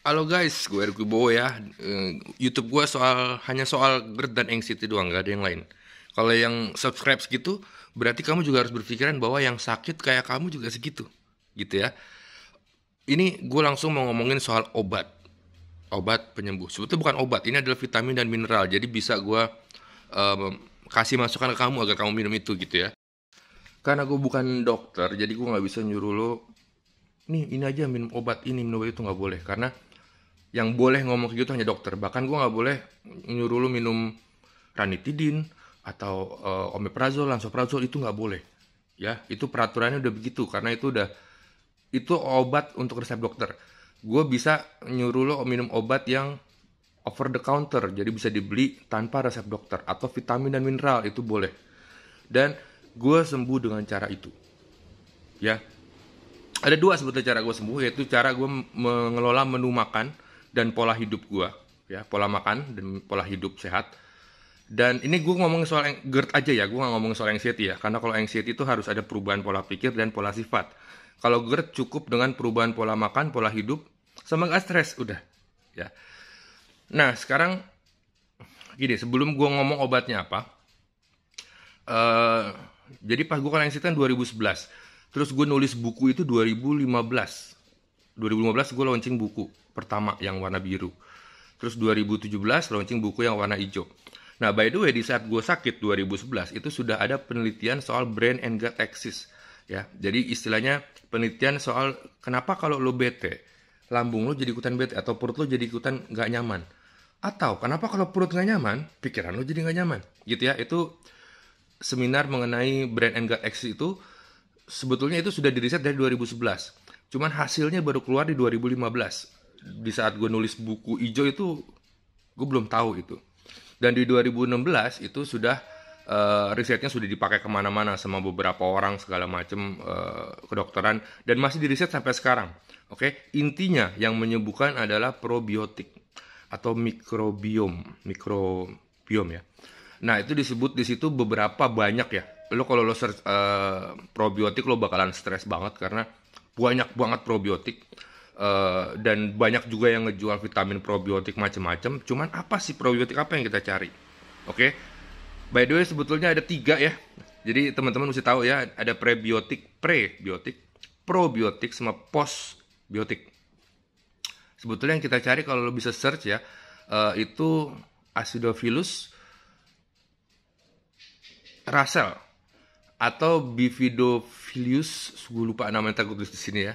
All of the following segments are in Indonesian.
Halo guys, gue Erick Wibowo ya. YouTube gue hanya soal GERD dan anxiety doang, gak ada yang lain. Kalau yang subscribe segitu, berarti kamu juga harus berpikiran bahwa yang sakit kayak kamu juga segitu, gitu ya. Ini gue langsung mau ngomongin soal obat penyembuh. Sebetulnya bukan obat, ini adalah vitamin dan mineral. Jadi bisa gue kasih masukan ke kamu agar kamu minum itu, gitu ya. Karena gue bukan dokter, jadi gue nggak bisa nyuruh lo, nih ini aja minum obat ini, minum obat itu nggak boleh. Karena yang boleh ngomong kayak gitu hanya dokter. Bahkan gue nggak boleh nyuruh lu minum ranitidin atau omeprazol, lansoprazol, itu nggak boleh. Ya, itu peraturannya udah begitu karena itu obat untuk resep dokter. Gue bisa nyuruh lo minum obat yang over the counter, jadi bisa dibeli tanpa resep dokter, atau vitamin dan mineral itu boleh. Dan gue sembuh dengan cara itu. Ya, ada dua sebetulnya cara gue sembuh, yaitu cara gue mengelola menu makan dan pola hidup gue, ya, pola makan dan pola hidup sehat. Dan ini gue ngomong soal GERD aja ya, gue nggak ngomong soal anxiety ya, karena kalau anxiety itu harus ada perubahan pola pikir dan pola sifat. Kalau GERD cukup dengan perubahan pola makan, pola hidup, sama gak stres, udah. Ya. Nah sekarang gini, sebelum gue ngomong obatnya apa, eh jadi pas gue kalau anxiety kan 2011, terus gue nulis buku itu 2015. 2015 gue launching buku pertama yang warna biru. Terus 2017 launching buku yang warna hijau. Nah, by the way, di saat gue sakit 2011 itu sudah ada penelitian soal brain and gut axis. Ya, jadi istilahnya penelitian soal kenapa kalau lo bete, lambung lo jadi ikutan bete atau perut lo jadi ikutan nggak nyaman. Atau kenapa kalau perut nggak nyaman, pikiran lo jadi nggak nyaman. Gitu ya, itu seminar mengenai brain and gut axis itu sebetulnya itu sudah diriset dari 2011. Cuman hasilnya baru keluar di 2015. Di saat gue nulis buku hijau itu, gue belum tahu itu. Dan di 2016 itu sudah risetnya sudah dipakai kemana-mana sama beberapa orang segala macam kedokteran dan masih diriset sampai sekarang. Oke, intinya yang menyembuhkan adalah probiotik atau mikrobiom ya. Nah, itu disebut di situ beberapa banyak ya. Lo kalau lo search probiotik lo bakalan stres banget karena banyak banget probiotik. Dan banyak juga yang ngejual vitamin probiotik macam-macam. Cuman apa sih probiotik apa yang kita cari? Oke. By the way sebetulnya ada tiga ya. Jadi teman-teman mesti tahu ya, ada prebiotik, probiotik sama postbiotik. Sebetulnya yang kita cari kalau lo bisa search ya, itu Acidophilus Russell atau Bifidophilus, gue lupa namanya, tak tulis di sini ya.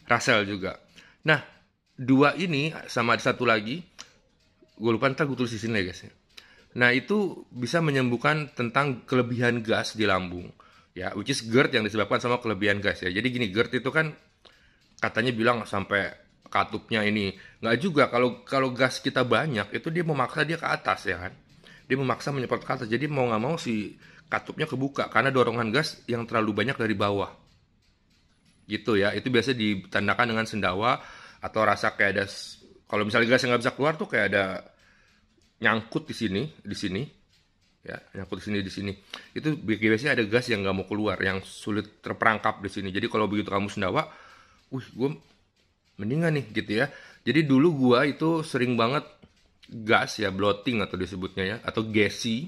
Russell juga. Nah, dua ini sama ada satu lagi, gue lupa, ntar gue tulis di sini ya guys. Nah, itu bisa menyembuhkan tentang kelebihan gas di lambung. Ya, which is GERD yang disebabkan sama kelebihan gas ya. Jadi gini, GERD itu kan katanya bilang sampai katupnya ini. Nggak juga, kalau kalau gas kita banyak, itu dia memaksa dia ke atas ya kan. Dia memaksa menyemprot ke atas. Jadi mau nggak mau si katupnya kebuka karena dorongan gas yang terlalu banyak dari bawah. Gitu ya, itu biasa ditandakan dengan sendawa atau rasa kayak ada, kalau misalnya gas yang nggak bisa keluar tuh kayak ada nyangkut di sini, ya, nyangkut di sini. Itu biasanya ada gas yang nggak mau keluar, yang sulit terperangkap di sini. Jadi kalau begitu kamu sendawa, gue mendingan nih gitu ya. Jadi dulu gue itu sering banget gas ya, bloating atau disebutnya ya, atau gassy,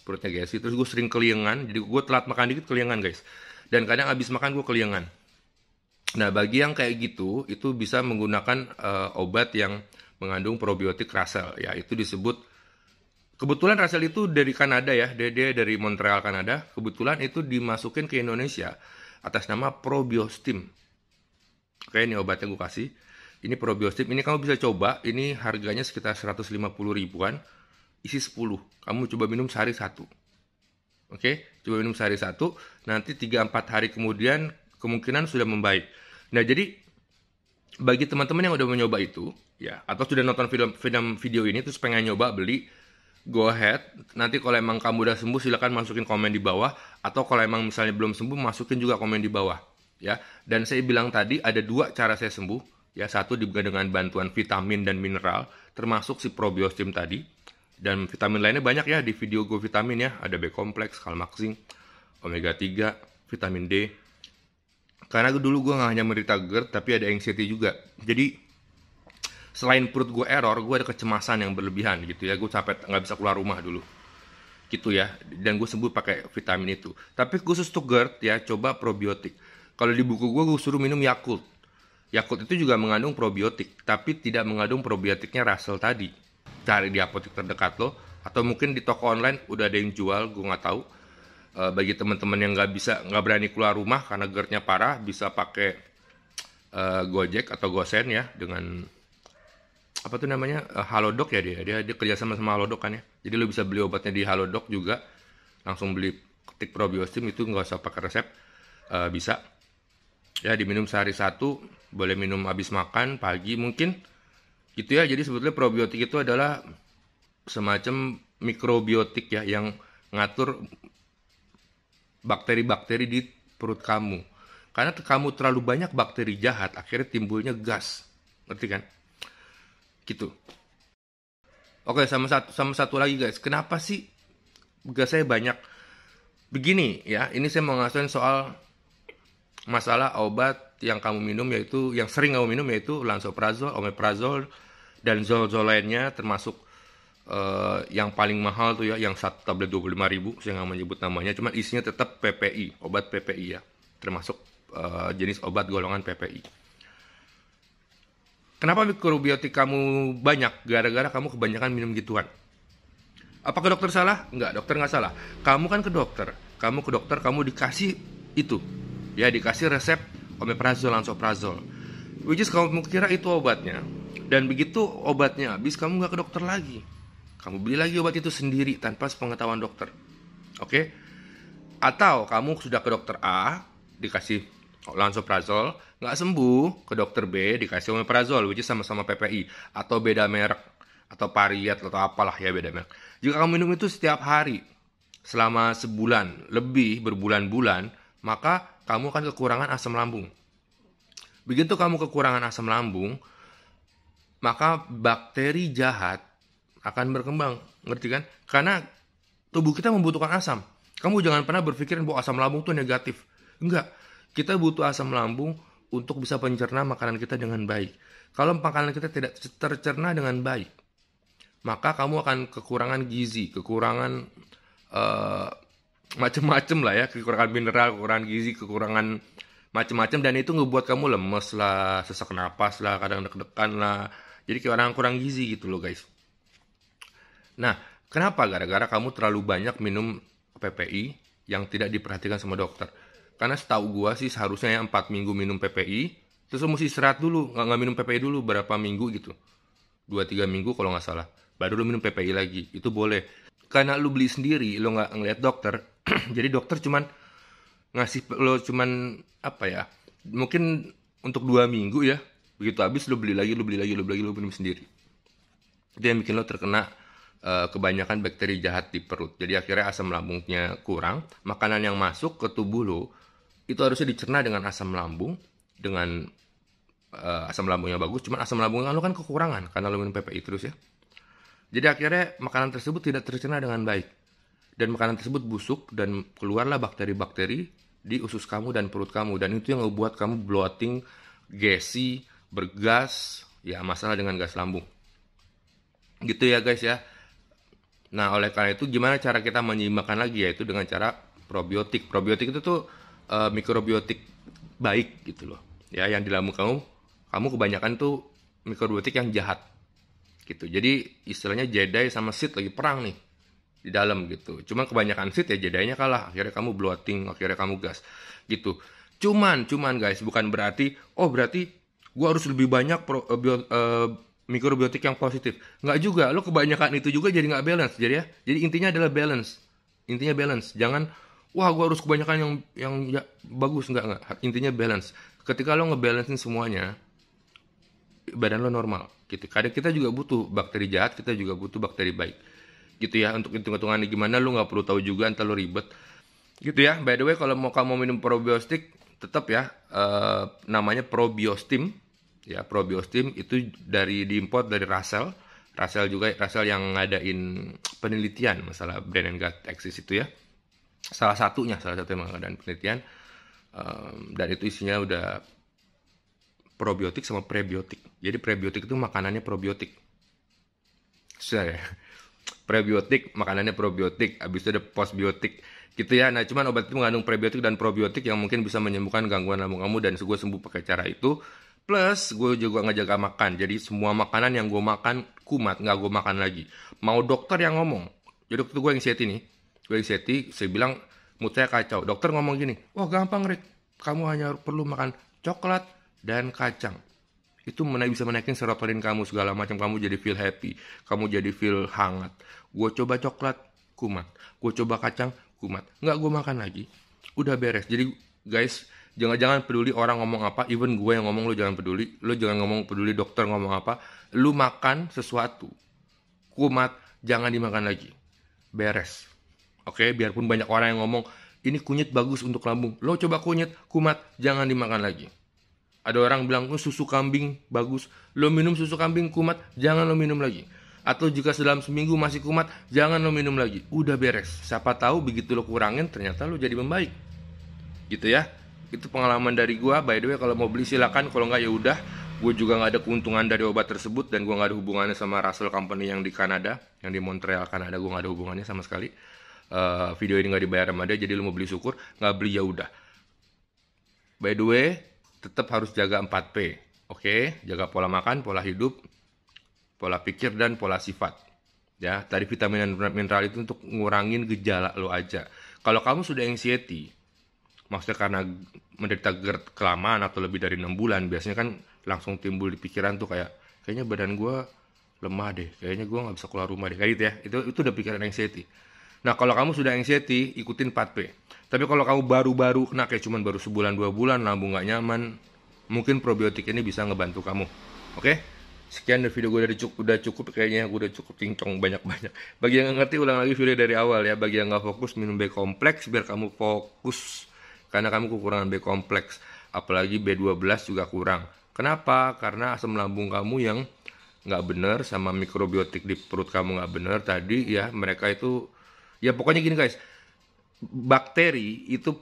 perutnya gassy. Terus gue sering keliengan, jadi gue telat makan dikit keliengan guys. Dan kadang abis makan gue keliengan. Nah, bagi yang kayak gitu, itu bisa menggunakan obat yang mengandung probiotik Russell. Ya, itu disebut, kebetulan Russell itu dari Kanada ya, dia dari Montreal, Kanada. Kebetulan itu dimasukin ke Indonesia atas nama Probiostim. Oke, ini obatnya gue kasih. Ini Probiostim, ini kamu bisa coba, ini harganya sekitar 150 ribuan, isi 10. Kamu coba minum sehari satu. Oke, coba minum sehari satu, nanti 3-4 hari kemudian kemungkinan sudah membaik. Nah, jadi bagi teman-teman yang udah mencoba itu, ya, atau sudah nonton video ini terus pengen nyoba beli, go ahead. Nanti kalau emang kamu udah sembuh silakan masukin komen di bawah, atau kalau emang misalnya belum sembuh masukin juga komen di bawah, ya. Dan saya bilang tadi ada dua cara saya sembuh, ya. Satu dengan bantuan vitamin dan mineral, termasuk si Probiostim tadi. Dan vitamin lainnya banyak ya di video Go Vitamin ya, ada B kompleks, Kalmaxin, omega 3, vitamin D. Karena dulu gue gak hanya menderita GERD, tapi ada anxiety juga. Jadi selain perut gue error, gue ada kecemasan yang berlebihan gitu ya. Gue sampai nggak bisa keluar rumah dulu gitu ya, dan gue sembuh pakai vitamin itu. Tapi khusus untuk GERD ya, coba probiotik. Kalau di buku gue suruh minum Yakult. Yakult itu juga mengandung probiotik, tapi tidak mengandung probiotiknya Russell tadi. Cari di apotek terdekat lo, atau mungkin di toko online udah ada yang jual, gue nggak tahu. Bagi teman-teman yang nggak berani keluar rumah karena GERD-nya parah, bisa pakai Gojek atau Gosen ya, dengan apa tuh namanya, Halodoc ya, dia kerja sama Halodoc kan ya. Jadi lo bisa beli obatnya di Halodoc juga, langsung beli ketik Probiostim, itu nggak usah pakai resep, bisa ya, diminum sehari satu, boleh minum habis makan pagi mungkin gitu ya. Jadi sebetulnya probiotik itu adalah semacam mikrobiotik ya, yang ngatur bakteri-bakteri di perut kamu. Karena kamu terlalu banyak bakteri jahat, akhirnya timbulnya gas, ngerti kan? Gitu. Oke, sama satu lagi guys, kenapa sih gas saya banyak? Begini ya, ini saya mau ngasihin soal masalah obat yang kamu minum, yaitu yang sering kamu minum, yaitu lansoprazol, omeprazol, dan zol-zol lainnya, termasuk yang paling mahal tuh ya, yang satu tablet 25.000, saya nggak menyebut namanya, cuman isinya tetap PPI, obat PPI ya, termasuk jenis obat golongan PPI. Kenapa mikrobiotik kamu banyak? Gara-gara kamu kebanyakan minum gituan. Apakah dokter salah? Enggak, dokter nggak salah. Kamu kan ke dokter. Kamu dikasih itu. Ya, dikasih resep omeprazol, lansoprazol. Which is kamu kira itu obatnya. Dan begitu obatnya habis, kamu nggak ke dokter lagi. Kamu beli lagi obat itu sendiri tanpa sepengetahuan dokter. Oke? Atau kamu sudah ke dokter A, dikasih lansoprazol, nggak sembuh, ke dokter B dikasih omeprazol, which is sama-sama PPI, atau beda merek, atau Pariet, atau apalah ya, beda merek. Jika kamu minum itu setiap hari selama sebulan lebih, berbulan-bulan, maka kamu akan kekurangan asam lambung. Begitu kamu kekurangan asam lambung, maka bakteri jahat akan berkembang, ngerti kan? Karena tubuh kita membutuhkan asam. Kamu jangan pernah berpikirin bahwa asam lambung itu negatif. Enggak. Kita butuh asam lambung untuk bisa mencerna makanan kita dengan baik. Kalau makanan kita tidak tercerna dengan baik, maka kamu akan kekurangan gizi, kekurangan macam-macam lah ya, kekurangan mineral, kekurangan gizi, kekurangan macam-macam, dan itu ngebuat kamu lemes lah, sesak napas lah, kadang deg-degan lah. Jadi kayak orang kurang gizi gitu loh guys. Nah, kenapa? Gara-gara kamu terlalu banyak minum PPI yang tidak diperhatikan sama dokter. Karena setahu gua sih seharusnya ya 4 minggu minum PPI, terus lo mesti istirahat dulu, nggak minum PPI dulu berapa minggu gitu, 2-3 minggu kalau nggak salah, baru lo minum PPI lagi, itu boleh. Karena lo beli sendiri, lo nggak ngeliat dokter, jadi dokter cuman ngasih lo cuman apa ya, mungkin untuk 2 minggu ya, begitu habis lo beli lagi, lo minum sendiri. Itu yang bikin lo terkena kebanyakan bakteri jahat di perut. Jadi akhirnya asam lambungnya kurang, makanan yang masuk ke tubuh lo itu harusnya dicerna dengan asam lambung, dengan asam lambungnya bagus, cuman asam lambungnya lo kan kekurangan karena lo minum PPI terus ya. Jadi akhirnya makanan tersebut tidak tercerna dengan baik, dan makanan tersebut busuk, dan keluarlah bakteri-bakteri di usus kamu dan perut kamu, dan itu yang membuat kamu bloating, gassy, bergas, ya masalah dengan gas lambung. Gitu ya guys ya. Nah, oleh karena itu gimana cara kita menyeimbangkan lagi, yaitu dengan cara probiotik. Probiotik itu tuh mikrobiotik baik gitu loh. Ya, yang di lambung kamu kebanyakan tuh mikrobiotik yang jahat. Gitu. Jadi istilahnya Jedi sama Sith lagi perang nih di dalam gitu. Cuma kebanyakan Sith ya Jedi-nya kalah, akhirnya kamu bloating, akhirnya kamu gas. Gitu. Cuman guys, bukan berarti berarti gua harus lebih banyak mikrobiotik yang positif. Nggak juga, lo kebanyakan itu juga jadi nggak balance. Jadi intinya adalah balance. Intinya balance. Jangan, wah gue harus kebanyakan yang ya, bagus. Nggak. Intinya balance. Ketika lo ngebalancein semuanya, badan lo normal. Gitu. Kadang kita juga butuh bakteri jahat, kita juga butuh bakteri baik. Gitu ya, untuk hitung-hitungannya gimana lo nggak perlu tahu juga, entar lo ribet. Gitu ya, by the way kalau kamu minum probiotik, tetap ya, namanya Probiostim. Ya, Probiostim itu diimport dari Russell yang ngadain penelitian masalah brain and gut axis itu ya. Salah satu yang ngadain penelitian, dan itu isinya udah probiotik sama prebiotik. Jadi prebiotik itu makanannya probiotik. Susah ya. Prebiotik makanannya probiotik, habis itu ada postbiotik gitu ya. Nah, cuman obat itu mengandung prebiotik dan probiotik yang mungkin bisa menyembuhkan gangguan lambung kamu, dan gue sembuh pakai cara itu. Plus gue juga ngejaga makan. Jadi semua makanan yang gue makan kumat, nggak gue makan lagi. Mau dokter yang ngomong. Jadi waktu gue anxiety nih, saya bilang mood saya kacau. Dokter ngomong gini, wah gampang Rick, kamu hanya perlu makan coklat dan kacang. Itu bisa menaikin serotonin kamu segala macam, kamu jadi feel happy, kamu jadi feel hangat. Gue coba coklat, kumat. Gue coba kacang, kumat. Nggak gue makan lagi. Udah beres. Jadi guys, jangan peduli orang ngomong apa, even gue yang ngomong, lu jangan peduli. Lu jangan peduli dokter ngomong apa. Lu makan sesuatu, kumat, jangan dimakan lagi. Beres. Oke, biarpun banyak orang yang ngomong, ini kunyit bagus untuk lambung. Lo coba kunyit, kumat, jangan dimakan lagi. Ada orang bilang, susu kambing bagus. Lo minum susu kambing kumat, jangan lo minum lagi. Atau jika dalam seminggu masih kumat, jangan lo minum lagi. Udah beres. Siapa tahu begitu lo kurangin, ternyata lo jadi membaik. Gitu ya. Itu pengalaman dari gua. By the way, kalau mau beli silakan, kalau nggak ya udah. Gue juga nggak ada keuntungan dari obat tersebut, dan gue nggak ada hubungannya sama Russell Company yang di Kanada, yang di Montreal Kanada. Gue nggak ada hubungannya sama sekali. Video ini nggak dibayar sama dia, jadi lo mau beli syukur, nggak beli ya udah. By the way, tetap harus jaga 4P. Oke, jaga pola makan, pola hidup, pola pikir, dan pola sifat. Ya, tadi vitamin dan mineral itu untuk ngurangin gejala lo aja. Kalau kamu sudah anxiety, maksudnya karena menderita GERD kelamaan atau lebih dari 6 bulan, biasanya kan langsung timbul di pikiran tuh kayaknya badan gue lemah deh, kayaknya gue nggak bisa keluar rumah deh, kayak gitu ya. Itu udah pikiran anxiety. Nah, kalau kamu sudah anxiety, ikutin 4P. Tapi kalau kamu baru-baru kena, kayak cuman baru sebulan 2 bulan, lambung nggak nyaman, mungkin probiotik ini bisa ngebantu kamu. Oke? Sekian dari video gue, udah cukup kayaknya. Gue udah cukup cincong banyak-banyak. Bagi yang nggak ngerti, ulang lagi video dari awal ya. Bagi yang nggak fokus, minum B kompleks biar kamu fokus. Karena kamu kekurangan B kompleks. Apalagi B12 juga kurang. Kenapa? Karena asam lambung kamu yang nggak bener, sama mikrobiotik di perut kamu nggak bener tadi ya. Mereka itu, ya pokoknya gini guys, bakteri itu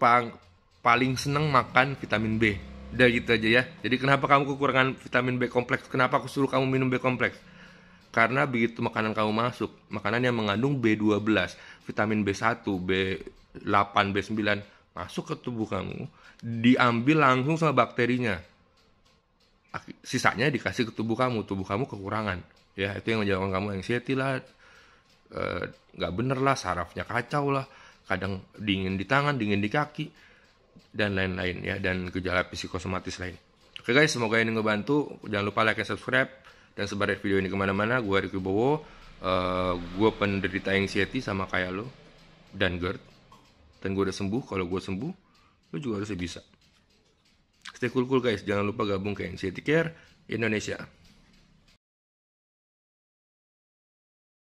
paling seneng makan vitamin B. Udah gitu aja ya. Jadi kenapa kamu kekurangan vitamin B kompleks? Kenapa aku suruh kamu minum B kompleks? Karena begitu makanan kamu masuk, makanan yang mengandung B12, vitamin B1, B8, B9 masuk ke tubuh kamu, diambil langsung sama bakterinya. Sisanya dikasih ke tubuh kamu kekurangan. Ya, itu yang menyebabkan kamu anxiety lah, nggak bener lah, sarafnya kacau lah, kadang dingin di tangan, dingin di kaki, dan lain-lain ya, dan gejala psikosomatis lain. Oke guys, semoga ini ngebantu. Jangan lupa like dan subscribe, dan sebar video ini kemana-mana. Gue Ricky Bowo, gue penderita anxiety sama kayak lo, dan GERD, dan gue udah sembuh. Kalau gue sembuh, lo juga harusnya bisa. Stay cool guys, jangan lupa gabung ke Anxiety Care Indonesia.